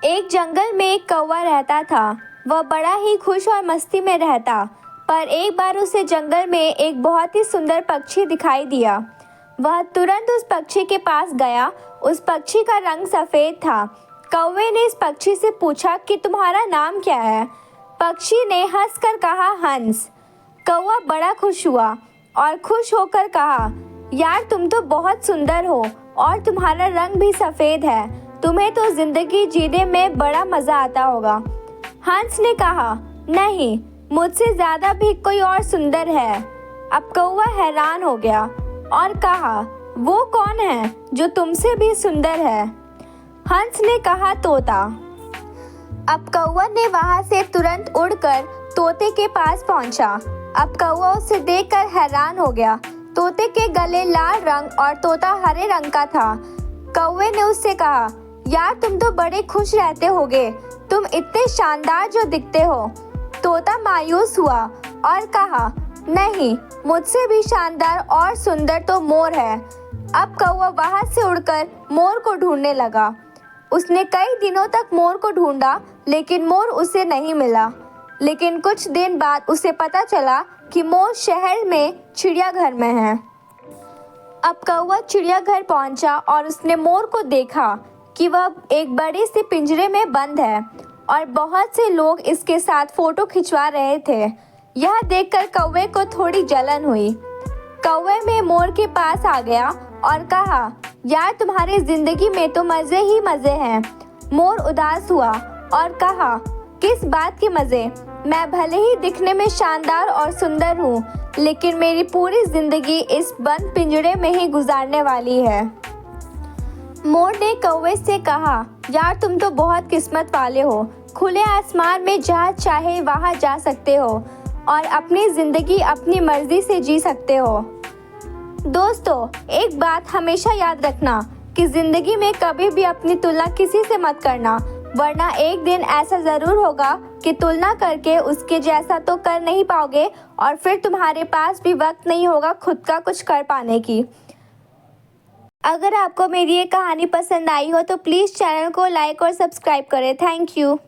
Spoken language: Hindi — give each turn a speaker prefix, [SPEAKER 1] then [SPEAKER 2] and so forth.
[SPEAKER 1] एक जंगल में एक कौवा रहता था। वह बड़ा ही खुश और मस्ती में रहता। पर एक बार उसे जंगल में एक बहुत ही सुंदर पक्षी दिखाई दिया। वह तुरंत उस पक्षी के पास गया। उस पक्षी का रंग सफ़ेद था। कौवे ने इस पक्षी से पूछा कि तुम्हारा नाम क्या है। पक्षी ने हंसकर कहा, हंस। कौवा बड़ा खुश हुआ और खुश होकर कहा, यार तुम तो बहुत सुंदर हो और तुम्हारा रंग भी सफ़ेद है। तुम्हें तो ज़िंदगी जीने में बड़ा मज़ा आता होगा। हंस ने कहा, नहीं, मुझसे ज़्यादा भी कोई और सुंदर है। अब कौवा हैरान हो गया और कहा, वो कौन है जो तुमसे भी सुंदर है? हंस ने कहा, तोता। अब कौवा ने वहाँ से तुरंत उड़कर तोते के पास पहुँचा। अब कौवा उसे देखकर हैरान हो गया। तोते के गले लाल रंग और तोता हरे रंग का था। कौवे ने उससे कहा, यार तुम तो बड़े खुश रहते होगे। तुम इतने शानदार जो दिखते हो। तोता मायूस हुआ और कहा, नहीं, मुझसे भी शानदार और सुंदर तो मोर है। अब कौवा वहाँ से उड़कर मोर को ढूंढने लगा। उसने कई दिनों तक मोर को ढूंढा, लेकिन मोर उसे नहीं मिला। लेकिन कुछ दिन बाद उसे पता चला कि मोर शहर में चिड़ियाघर में है। अब कौवा चिड़ियाघर पहुंचा और उसने मोर को देखा कि वह एक बड़े से पिंजरे में बंद है और बहुत से लोग इसके साथ फोटो खिंचवा रहे थे। यह देखकर कौवे को थोड़ी जलन हुई। कौवे में मोर के पास आ गया और कहा, यार तुम्हारी जिंदगी में तो मज़े ही मज़े हैं। मोर उदास हुआ और कहा, किस बात के मज़े? मैं भले ही दिखने में शानदार और सुंदर हूँ, लेकिन मेरी पूरी ज़िंदगी इस बंद पिंजरे में ही गुजारने वाली है। मोर ने कौवे से कहा, यार तुम तो बहुत किस्मत वाले हो। खुले आसमान में जहाँ चाहे वहाँ जा सकते हो और अपनी ज़िंदगी अपनी मर्ज़ी से जी सकते हो। दोस्तों, एक बात हमेशा याद रखना कि ज़िंदगी में कभी भी अपनी तुलना किसी से मत करना, वरना एक दिन ऐसा ज़रूर होगा कि तुलना करके उसके जैसा तो कर नहीं पाओगे और फिर तुम्हारे पास भी वक्त नहीं होगा खुद का कुछ कर पाने की। अगर आपको मेरी ये कहानी पसंद आई हो तो प्लीज़ चैनल को लाइक और सब्सक्राइब करें। Thank you.